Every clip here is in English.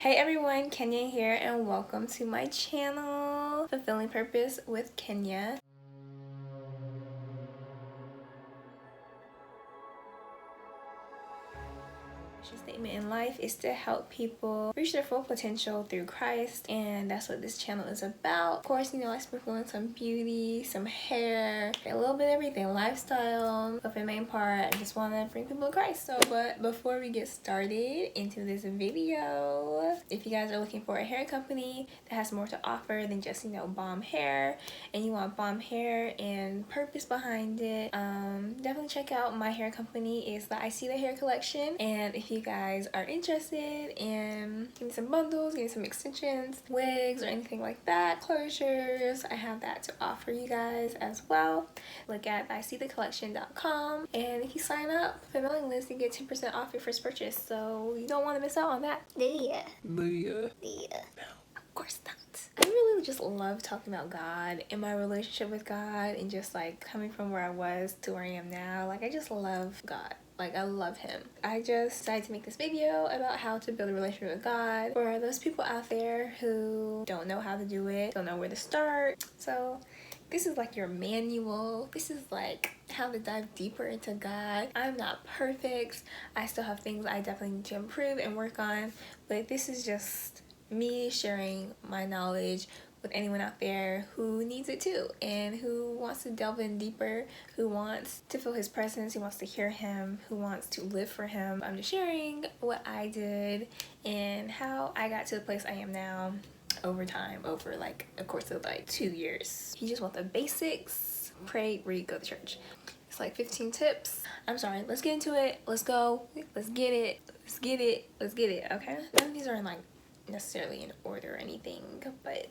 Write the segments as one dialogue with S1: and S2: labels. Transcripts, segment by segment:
S1: Hey everyone, Kenya here and welcome to my channel, Fulfilling Purpose with Kenya. Statement in life is to help people reach their full potential through Christ, and that's what this channel is about. Of course, I sprinkle in some beauty, some hair, a little bit of everything, lifestyle, but for the main part, I just want to bring people to Christ. But before we get started into this video, if you guys are looking for a hair company that has more to offer than just bomb hair, and you want bomb hair and purpose behind it, definitely check out my hair company. It's the I See the Hair collection, and if you guys are interested in getting some bundles, getting some extensions, wigs, or anything like that, closures, I have that to offer you guys as well. Look at iseethecollection.com, and if you sign up for the mailing list, you get 10% off your first purchase, so you don't want to miss out on that. Yeah. Of course not. I really just love talking about God and my relationship with God, and just coming from where I was to where I am now. I just love God. I love him. I just decided to make this video about how to build a relationship with God for those people out there who don't know how to do it, don't know where to start. So this is your manual. This is how to dive deeper into God. I'm not perfect. I still have things I definitely need to improve and work on, but this is just me sharing my knowledge with anyone out there who needs it too, and who wants to delve in deeper, who wants to feel his presence, who wants to hear him, who wants to live for him. I'm just sharing what I did and how I got to the place I am now over time, over a course of 2 years. If you just want the basics, pray, read, go to church. It's 15 tips. I'm sorry, let's get into it. Let's go. Let's get it. Let's get it. Let's get it. Okay? None of these are in necessarily in order or anything, but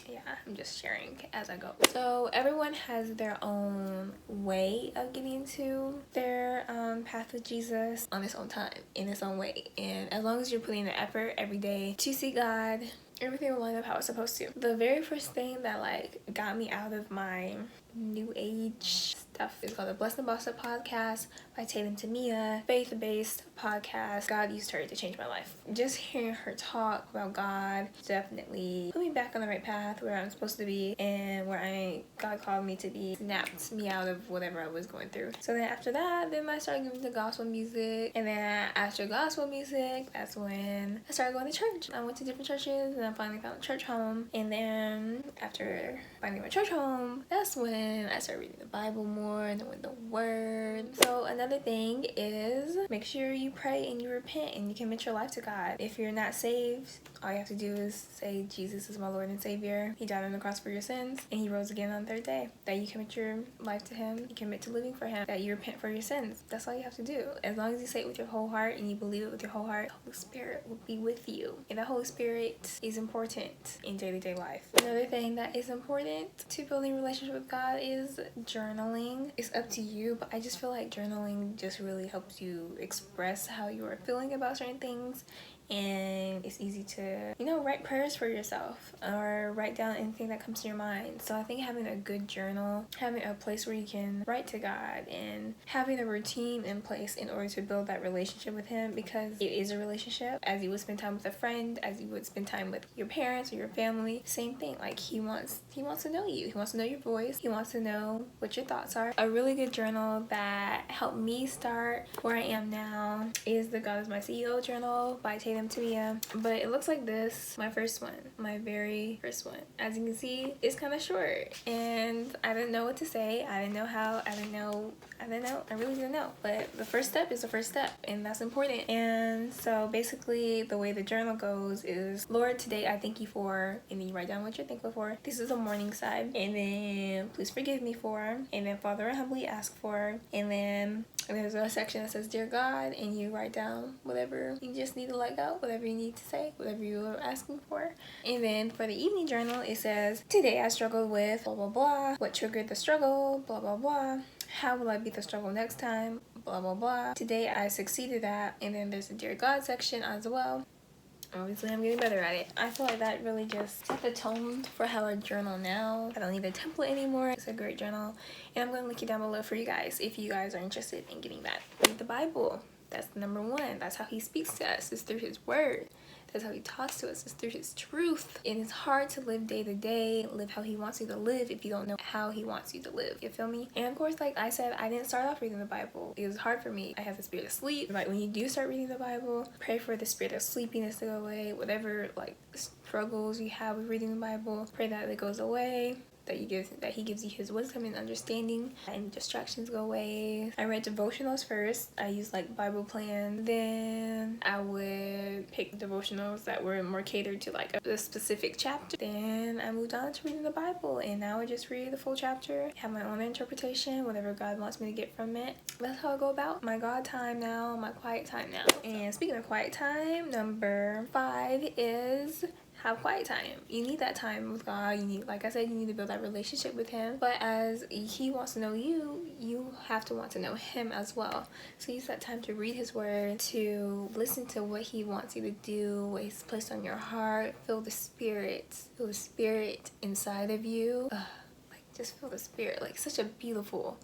S1: yeah, I'm just sharing as I go. So everyone has their own way of getting into their path with Jesus on its own time, in its own way, and as long as you're putting the effort every day to see God, everything will line up how it's supposed to. The very first thing that got me out of my new age stuff is called the Blessed and Bossed Up podcast by Tatum and Tamia, faith-based podcast. God used her to change my life. Just hearing her talk about God definitely put me back on the right path where I'm supposed to be, and where God called me to be, snapped me out of whatever I was going through. So then after that, I started getting into gospel music, and then after gospel music, that's when I started going to church. I went to different churches, and I finally found a church home, and then after finding my church home, that's when I started reading the Bible more and with the Word. So another thing is, make sure you pray and you repent and you commit your life to God. If you're not saved, all you have to do is say, Jesus is my Lord and Savior. He died on the cross for your sins, and he rose again on the third day. That you commit your life to him, you commit to living for him, that you repent for your sins. That's all you have to do. As long as you say it with your whole heart and you believe it with your whole heart, the Holy Spirit will be with you. And the Holy Spirit is important in day-to-day life. Another thing that is important to building a relationship with God is journaling. It's up to you, but I just feel like journaling just really helps you express how you are feeling about certain things, and it's easy to write prayers for yourself or write down anything that comes to your mind. So I think having a good journal, having a place where you can write to God, and having a routine in place in order to build that relationship with him, because it is a relationship. As you would spend time with a friend, as you would spend time with your parents or your family, same thing. He wants to know you. He wants to know your voice. He wants to know what your thoughts are. A really good journal that helped me start where I am now is the God is My CEO journal by Tatum and Tamia. But it looks like this, my very first one. As you can see, it's kind of short, and I didn't know what to say. I didn't know how. I really didn't know. But the first step is the first step, and that's important. And so basically, the way the journal goes is, Lord, today I thank you for, and then you write down what you're thankful for. This is the morning side, and then please forgive me for, and then Father, I humbly ask for, and then there's a section that says Dear God, and you write down whatever you just need to let go, whatever you need to say, whatever you are asking for. And then for the evening journal, it says, today I struggled with blah blah blah, what triggered the struggle, blah blah blah, how will I beat the struggle next time, blah blah blah, today I succeeded at. And then there's a Dear God section as well. Obviously, I'm getting better at it. I feel like that really just set the tone for how I journal now. I don't need a template anymore. It's a great journal, and I'm going to link it down below for you guys if you guys are interested in getting that. Read the Bible. That's number one. That's how he speaks to us, is through his word. That's how he talks to us, is through his truth. And it's hard to live day to day, live how he wants you to live if you don't know how he wants you to live. You feel me? And of course, like I said, I didn't start off reading the Bible. It was hard for me. I have the spirit of sleep. Like when you do start reading the Bible, pray for the spirit of sleepiness to go away. Whatever like struggles you have with reading the Bible, pray that it goes away. That he gives you his wisdom and understanding, and distractions go away. I read devotionals first. I used like Bible plan. Then I would pick devotionals that were more catered to like a specific chapter. Then I moved on to reading the Bible, and now I just read the full chapter, have my own interpretation, whatever God wants me to get from it. That's how I go about my God time now, my quiet time now. And speaking of quiet time, number 5 is have quiet time. You need that time with God. You need, like I said, you need to build that relationship with him. But as he wants to know you, you have to want to know him as well. So use that time to read his word, to listen to what he wants you to do, what he's placed on your heart. Feel the spirit inside of you. Like just feel the spirit. Like such a beautiful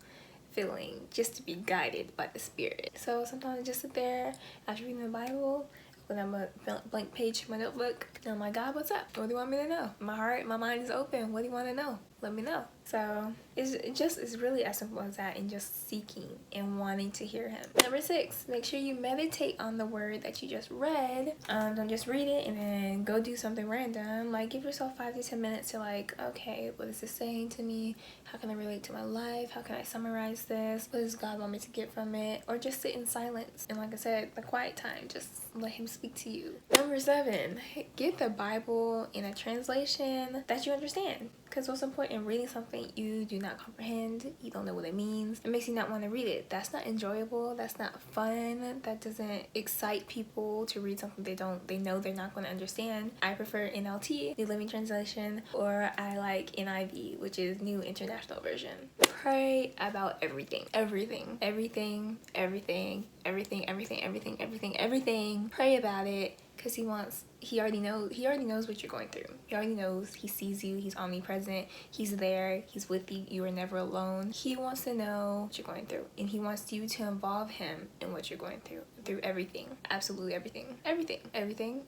S1: feeling just to be guided by the spirit. So sometimes I just sit there after reading the Bible, when I'm a blank page in my notebook, and I'm like, God, what's up? What do you want me to know? My heart, my mind is open. What do you want to know? Let me know. So it's really as simple as that, and just seeking and wanting to hear him. Number 6, make sure you meditate on the word that you just read. Don't just read it and then go do something random. Like give yourself 5 to 10 minutes to like, okay, what is this saying to me? How can I relate to my life? How can I summarize this? What does God want me to get from it? Or just sit in silence. And like I said, the quiet time, just let him speak to you. Number 7, get the Bible in a translation that you understand. Because what's the point in reading something you do not comprehend, you don't know what it means? It makes you not want to read it. That's not enjoyable. That's not fun. That doesn't excite people to read something they know they're not going to understand. I prefer NLT, New Living Translation, or I like NIV, which is New International Version. Pray about everything. Pray about it. Because he already knows what you're going through. He already knows. He sees you. He's omnipresent. He's there. He's with you. You are never alone. He wants to know what you're going through. And he wants you to involve him in what you're going through. Through everything. Absolutely everything. Everything.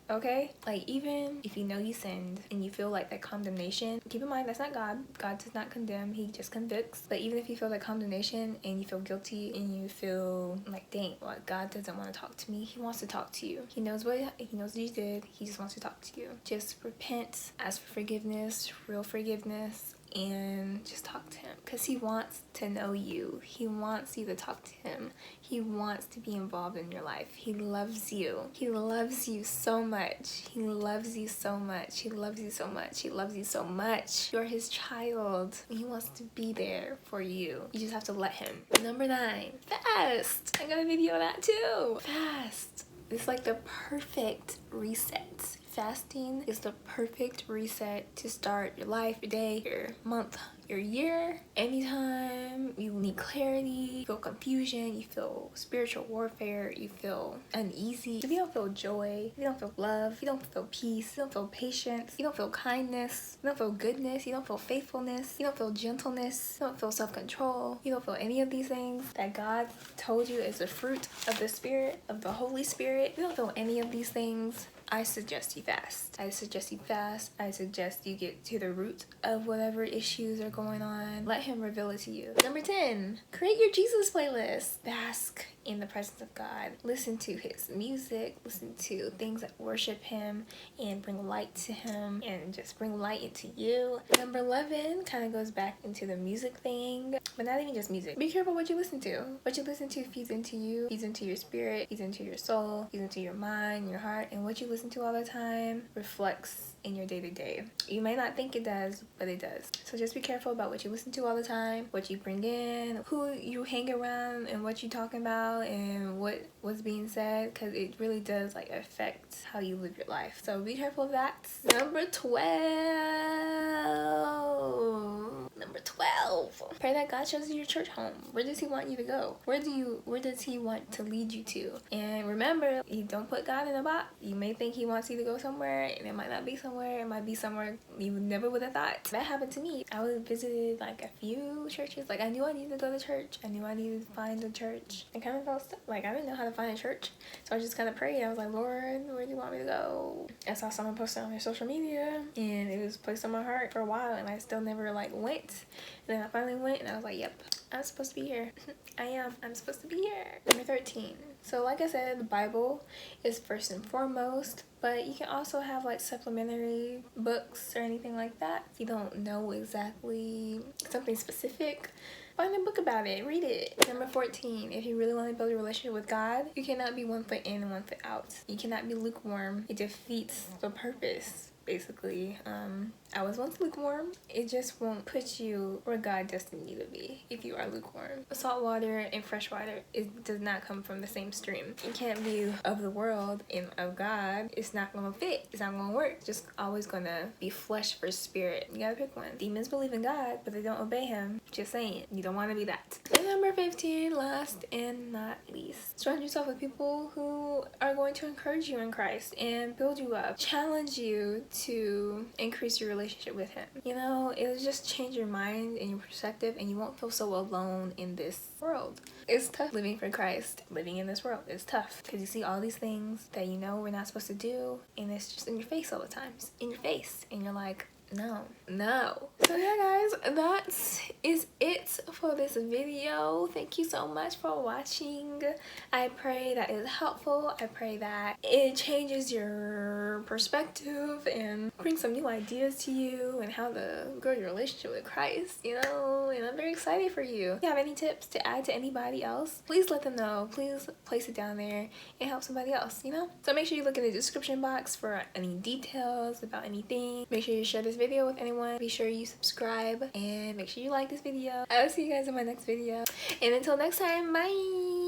S1: Okay? Like even if you know you sinned and you feel like that condemnation, keep in mind that's not God. God does not condemn. He just convicts. But even if you feel that condemnation and you feel guilty and you feel like, dang, like God doesn't want to talk to me. He wants to talk to you. He knows what you did. He just wants to talk to you. Just repent, ask for forgiveness, real forgiveness, and just talk to him, because he wants to know you. He wants you to talk to him. He wants to be involved in your life. He loves you. He loves you so much. He loves you so much. He loves you so much. He loves you so much. You're his child. He wants to be there for you. You just have to let him. Number 9, fast. I got a video of that too. Fast. It's like the perfect reset. Fasting is the perfect reset to start your life, your day, your month, your year. Anytime you need clarity, you feel confusion, you feel spiritual warfare, you feel uneasy, if you don't feel joy, if you don't feel love, if you don't feel peace, you don't feel patience, you don't feel kindness, you don't feel goodness, you don't feel faithfulness, you don't feel gentleness, you don't feel self-control, you don't feel any of these things that God told you is the fruit of the Spirit, of the Holy Spirit, you don't feel any of these things, I suggest you fast. I suggest you get to the root of whatever issues are going on. Let him reveal it to you. Number 10, create your Jesus playlist. Bask in the presence of God. Listen to his music. Listen to things that worship him and bring light to him and just bring light into you. Number 11 kind of goes back into the music thing, but not even just music. Be careful what you listen to. What you listen to feeds into you, feeds into your spirit, feeds into your soul, feeds into your mind, your heart, and what you listen to all the time reflects in your day-to-day. You may not think it does, but it does. So just be careful about what you listen to all the time, what you bring in, who you hang around, and what you talking about, and what's being said, because it really does like affect how you live your life. So be careful of that. Number 12, Number 12. Pray that God shows you your church home. Where does he want you to go? Where does he want to lead you to? And remember, you don't put God in a box. You may think he wants you to go somewhere, and it might not be somewhere. It might be somewhere you never would have thought. That happened to me. I visited like a few churches. Like I knew I needed to go to church. I knew I needed to find a church. I kind of felt stuck. Like I didn't know how to find a church. So I just kind of prayed. I was like, Lord, where do you want me to go? I saw someone posted on their social media, and it was placed on my heart for a while, and I still never like went. And then I finally went, and I was like, yep, I'm supposed to be here. I'm supposed to be here. Number 13. So like I said, the Bible is first and foremost, but you can also have like supplementary books or anything like that. If you don't know exactly something specific, find a book about it, read it. Number 14, if you really want to build a relationship with God, you cannot be 1 foot in and 1 foot out. You cannot be lukewarm. It defeats the purpose. Basically, I was once lukewarm. It just won't put you where God destined you to be if you are lukewarm. Salt water and fresh water, it does not come from the same stream. You can't be of the world and of God. It's not gonna fit. It's not gonna work. It's just always gonna be flesh versus spirit. You gotta pick one. Demons believe in God, but they don't obey him. Just saying. You don't want to be that. And number 15, last and not least, surround yourself with people who are going to encourage you in Christ and build you up, challenge you to increase your relationship with him. You know, it'll just change your mind and your perspective, and you won't feel so alone in this world. It's tough living for Christ. Living in this world is tough because you see all these things that you know we're not supposed to do, and it's just in your face all the time. It's in your face, and you're like, no. So yeah guys, that is it for this video. Thank you so much for watching. I pray that is helpful. I pray that it changes your perspective and brings some new ideas to you and how to grow your relationship with Christ, you know, and I'm very excited for you. If you have any tips to add to anybody else, please let them know. Please place it down there and help somebody else, you know. So make sure you look in the description box for any details about anything. Make sure you share this video with anyone. Be sure you subscribe and make sure you like this video. I will see you guys in my next video, and until next time, bye.